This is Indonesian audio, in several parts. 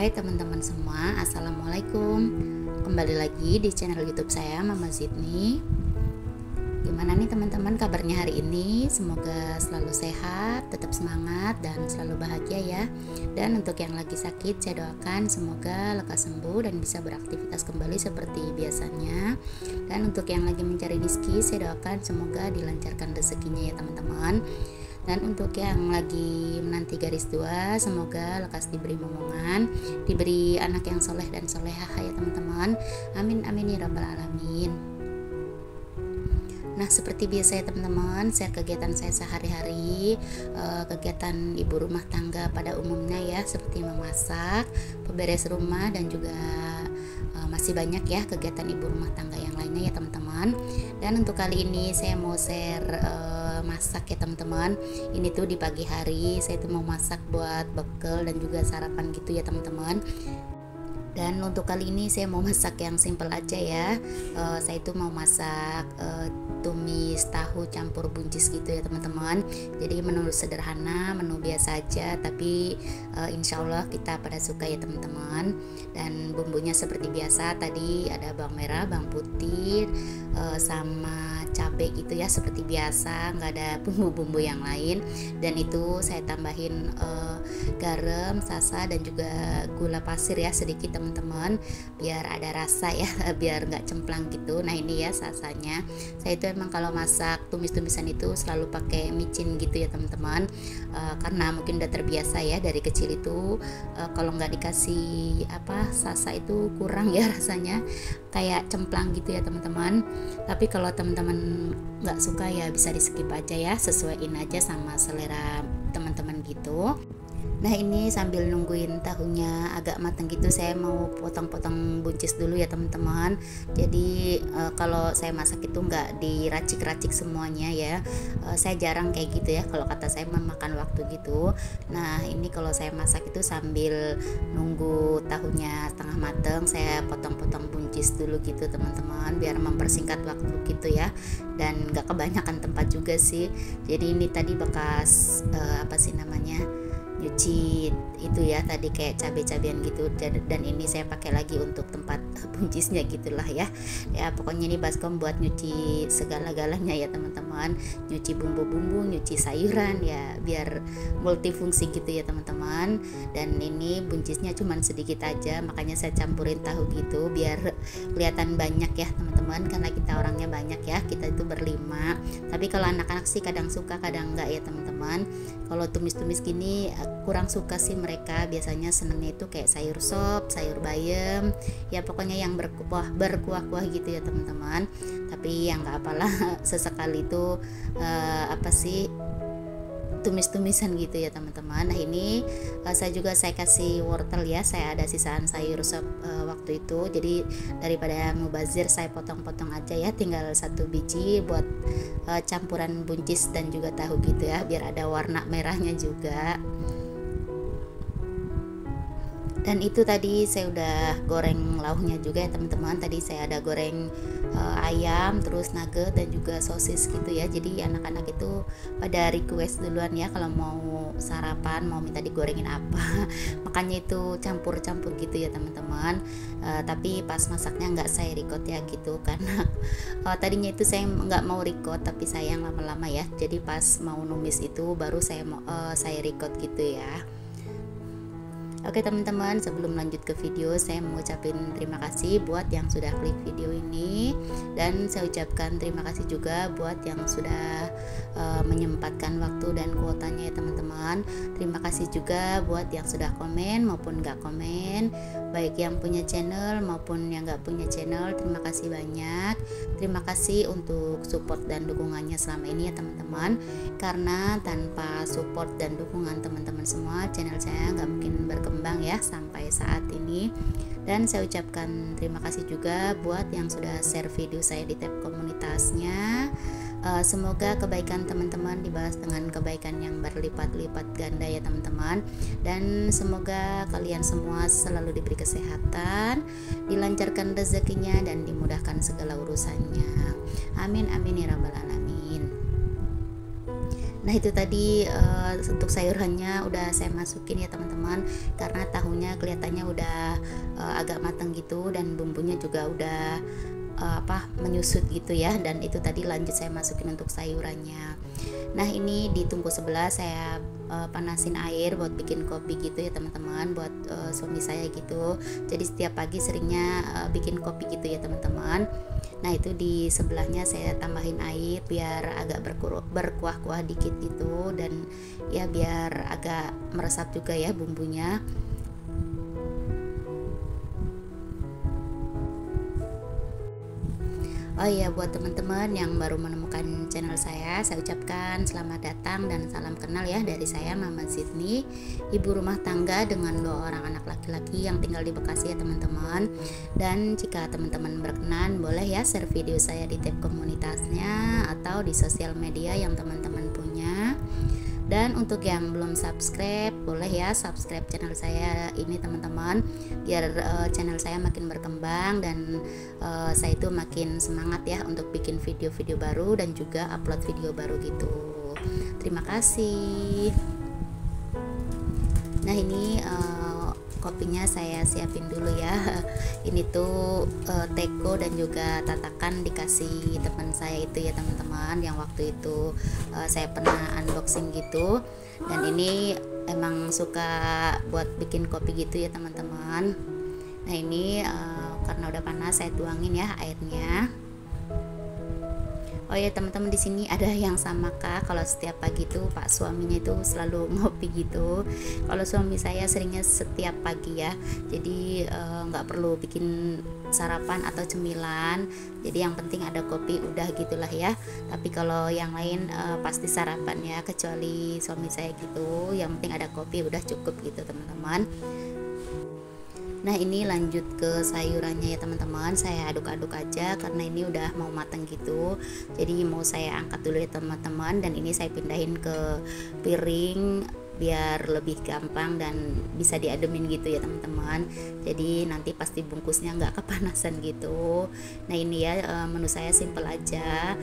Hai teman-teman semua, Assalamualaikum. Kembali lagi di channel YouTube saya, Mama Zidni. Gimana nih teman-teman kabarnya hari ini? Semoga selalu sehat, tetap semangat, dan selalu bahagia ya. Dan untuk yang lagi sakit, saya doakan semoga lekas sembuh dan bisa beraktivitas kembali seperti biasanya. Dan untuk yang lagi mencari rezeki, saya doakan semoga dilancarkan rezekinya ya teman-teman. Dan untuk yang lagi menanti garis 2, semoga lekas diberi momongan, diberi anak yang soleh dan solehah ya teman-teman. Amin amin ya rabbal alamin. Nah, seperti biasa ya teman-teman, share kegiatan saya sehari-hari, kegiatan ibu rumah tangga pada umumnya ya, seperti memasak, beberes rumah, dan juga masih banyak ya kegiatan ibu rumah tangga yang lainnya ya teman-teman. Dan untuk kali ini saya mau share masak ya teman-teman. Ini tuh di pagi hari saya tuh mau masak buat bekal dan juga sarapan gitu ya teman-teman. Dan untuk kali ini saya mau masak yang simple aja ya. Saya itu mau masak tumis tahu campur buncis gitu ya teman-teman. Jadi menu sederhana, menu biasa aja, tapi insya Allah kita pada suka ya teman-teman. Dan bumbunya seperti biasa, tadi ada bawang merah, bawang putih, sama cabai gitu ya, seperti biasa, nggak ada bumbu-bumbu yang lain. Dan itu saya tambahin garam, sasa, dan juga gula pasir ya sedikit teman-teman, biar ada rasa ya, biar nggak cemplang gitu. Nah ini ya sasanya. Saya itu emang kalau masak tumis-tumisan itu selalu pakai micin gitu ya teman-teman, karena mungkin udah terbiasa ya dari kecil itu. Kalau nggak dikasih sasa itu kurang ya rasanya, kayak cemplang gitu ya teman-teman. Tapi kalau teman-teman nggak suka ya bisa di skip aja ya, sesuaiin aja sama selera teman-teman gitu. Nah ini sambil nungguin tahunya agak matang gitu, saya mau potong-potong buncis dulu ya teman-teman. Jadi kalau saya masak itu nggak diracik-racik semuanya ya. Saya jarang kayak gitu ya, kalau kata saya memakan waktu gitu. Nah ini kalau saya masak itu sambil nunggu tahunya setengah matang, saya potong-potong buncis dulu gitu teman-teman, biar mempersingkat waktu gitu ya. Dan nggak kebanyakan tempat juga sih. Jadi ini tadi bekas nyuci itu ya, tadi kayak cabai-cabian gitu, dan ini saya pakai lagi untuk tempat buncisnya gitulah ya. Pokoknya ini baskom buat nyuci segala-galanya ya teman-teman, nyuci bumbu-bumbu, nyuci sayuran ya, biar multifungsi gitu ya teman-teman. Dan ini buncisnya cuman sedikit aja, makanya saya campurin tahu gitu biar kelihatan banyak ya teman-teman, karena kita orangnya banyak ya, kita itu berlima. Tapi kalau anak-anak sih kadang suka kadang enggak ya teman-teman. Kalau tumis-tumis gini kurang suka sih mereka, biasanya senengnya itu kayak sayur sop, sayur bayam ya, pokoknya yang berkuah-kuah gitu ya teman-teman. Tapi yang nggak apalah sesekali itu tumis-tumisan gitu ya teman-teman. Nah ini saya kasih wortel ya, saya ada sisaan sayur sop waktu itu, jadi daripada mubazir saya potong-potong aja ya, tinggal 1 biji buat campuran buncis dan juga tahu gitu ya, biar ada warna merahnya juga. Dan itu tadi saya udah goreng lauknya juga ya teman-teman. Tadi saya ada goreng ayam, terus nugget, dan juga sosis gitu ya. Jadi anak-anak itu pada request duluan ya kalau mau sarapan, mau minta digorengin apa. Makanya itu campur-campur gitu ya teman-teman. Tapi pas masaknya nggak saya record ya gitu, karena tadinya itu saya nggak mau record, tapi sayang lama-lama ya. Jadi pas mau numis itu baru saya record gitu ya. Oke teman-teman, sebelum lanjut ke video, saya mau ucapin terima kasih buat yang sudah klik video ini, dan saya ucapkan terima kasih juga buat yang sudah menyempatkan waktu dan kuotanya ya teman-teman. Terima kasih juga buat yang sudah komen maupun nggak komen, baik yang punya channel maupun yang nggak punya channel. Terima kasih banyak. Terima kasih untuk support dan dukungannya selama ini ya teman-teman, karena tanpa support dan dukungan teman-teman semua, channel saya nggak mungkin berkembang ya sampai saat ini. Dan saya ucapkan terima kasih juga buat yang sudah share video saya di tab komunitasnya. Semoga kebaikan teman-teman dibalas dengan kebaikan yang berlipat-lipat ganda ya teman-teman. Dan semoga kalian semua selalu diberi kesehatan, dilancarkan rezekinya, dan dimudahkan segala urusannya. Amin amin ya rabbal alamin. Nah itu tadi untuk sayurannya udah saya masukin ya teman-teman, karena tahunya kelihatannya udah agak matang gitu, dan bumbunya juga udah menyusut gitu ya. Dan itu tadi lanjut saya masukin untuk sayurannya. Nah ini di tungku sebelah saya panasin air buat bikin kopi gitu ya teman-teman, buat suami saya gitu. Jadi setiap pagi seringnya bikin kopi gitu ya teman-teman. Nah itu di sebelahnya saya tambahin air biar agak berkuah-kuah dikit gitu, dan ya biar agak meresap juga ya bumbunya. Oh iya, buat teman-teman yang baru menemukan channel saya ucapkan selamat datang dan salam kenal ya dari saya, Mama Sydney, ibu rumah tangga dengan 2 orang anak laki-laki yang tinggal di Bekasi ya teman-teman. Dan jika teman-teman berkenan, boleh ya share video saya di tab komunitasnya atau di sosial media yang teman-teman punya. Dan untuk yang belum subscribe, boleh ya subscribe channel saya ini teman-teman, biar channel saya makin berkembang dan saya itu makin semangat ya untuk bikin video-video baru dan juga upload video baru gitu. Terima kasih. Nah ini kopinya saya siapin dulu ya. Ini tuh teko dan juga tatakan dikasih teman saya itu ya teman-teman, yang waktu itu saya pernah unboxing gitu. Dan ini emang suka buat bikin kopi gitu ya teman-teman. Nah ini karena udah panas saya tuangin ya airnya. Oh ya teman-teman, di sini ada yang sama Kak, kalau setiap pagi tuh Pak suaminya itu selalu ngopi gitu. Kalau suami saya seringnya setiap pagi ya, jadi nggak perlu bikin sarapan atau cemilan, jadi yang penting ada kopi udah gitulah ya. Tapi kalau yang lain pasti sarapan ya, kecuali suami saya gitu, yang penting ada kopi udah cukup gitu teman-teman. Nah ini lanjut ke sayurannya ya teman-teman, saya aduk-aduk aja karena ini udah mau matang gitu. Jadi mau saya angkat dulu ya teman-teman, dan ini saya pindahin ke piring biar lebih gampang dan bisa diademin gitu ya teman-teman. Jadi nanti pasti bungkusnya nggak kepanasan gitu. Nah ini ya menu saya simple aja,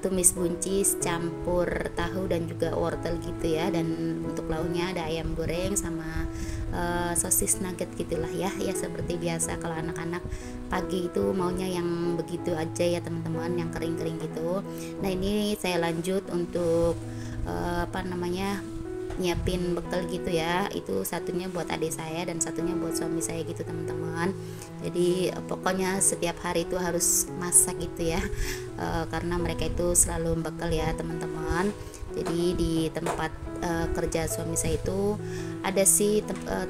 tumis buncis campur tahu dan juga wortel gitu ya. Dan untuk lauknya ada ayam goreng sama sosis nugget gitulah ya. Ya seperti biasa kalau anak-anak pagi itu maunya yang begitu aja ya teman-teman, yang kering-kering gitu. Nah ini saya lanjut untuk nyiapin bekal gitu ya. Itu satunya buat adik saya dan satunya buat suami saya gitu teman-teman. Jadi pokoknya setiap hari itu harus masak gitu ya, karena mereka itu selalu bekal ya teman-teman. Jadi di tempat kerja suami saya itu ada sih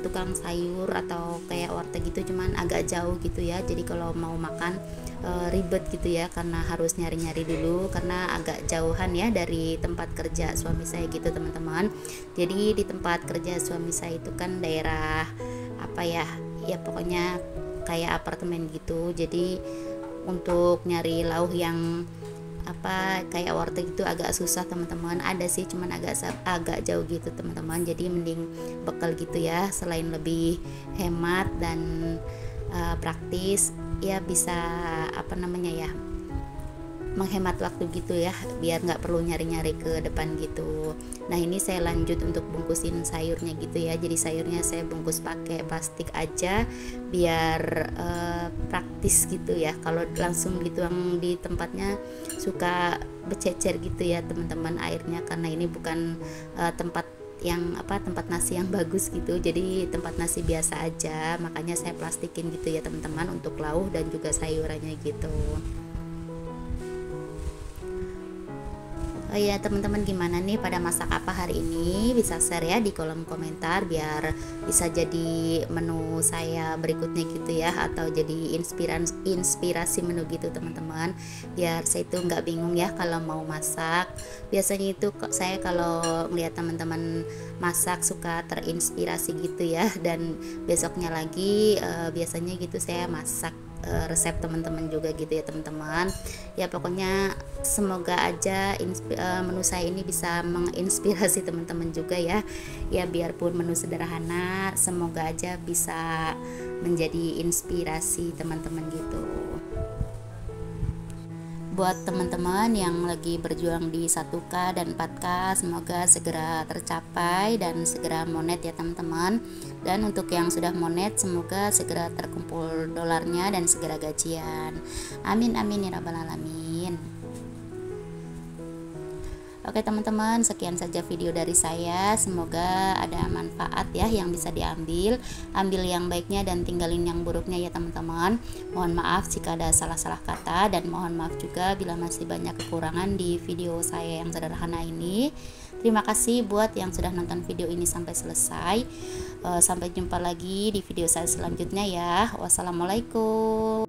tukang sayur atau kayak warteg gitu, cuman agak jauh gitu ya. Jadi kalau mau makan ribet gitu ya, karena harus nyari-nyari dulu karena agak jauhan ya dari tempat kerja suami saya gitu teman-teman. Jadi di tempat kerja suami saya itu kan daerah ya pokoknya kayak apartemen gitu. Jadi untuk nyari lauk yang kayak warteg itu agak susah teman-teman. Ada sih cuman agak jauh gitu teman-teman. Jadi mending bekal gitu ya, selain lebih hemat dan praktis ya, bisa menghemat waktu gitu ya, biar nggak perlu nyari-nyari ke depan gitu. Nah ini saya lanjut untuk bungkusin sayurnya gitu ya. Jadi sayurnya saya bungkus pakai plastik aja biar praktis gitu ya. Kalau langsung dituang di tempatnya suka bececer gitu ya teman-teman airnya, karena ini bukan tempat nasi yang bagus gitu. Jadi tempat nasi biasa aja, makanya saya plastikin gitu ya teman-teman untuk lauk dan juga sayurannya gitu. Oh ya teman-teman, gimana nih pada masak apa hari ini? Bisa share ya di kolom komentar biar bisa jadi menu saya berikutnya gitu ya, atau jadi inspirasi menu gitu teman-teman, biar saya itu nggak bingung ya kalau mau masak. Biasanya itu saya kalau melihat teman-teman masak suka terinspirasi gitu ya, dan besoknya lagi biasanya gitu saya masak resep teman-teman juga gitu ya teman-teman. Ya pokoknya semoga aja menu saya ini bisa menginspirasi teman-teman juga ya. Ya biarpun menu sederhana, semoga aja bisa menjadi inspirasi teman-teman gitu. Buat teman-teman yang lagi berjuang di 1K dan 4K, semoga segera tercapai dan segera monet ya teman-teman. Dan untuk yang sudah monet, semoga segera terkumpul dolarnya dan segera gajian. Amin amin ya rabbal alamin. Oke teman-teman, sekian saja video dari saya. Semoga ada manfaat ya yang bisa diambil. Ambil yang baiknya dan tinggalin yang buruknya ya teman-teman. Mohon maaf jika ada salah-salah kata, dan mohon maaf juga bila masih banyak kekurangan di video saya yang sederhana ini. Terima kasih buat yang sudah nonton video ini sampai selesai. Sampai jumpa lagi di video saya selanjutnya ya. Wassalamualaikum.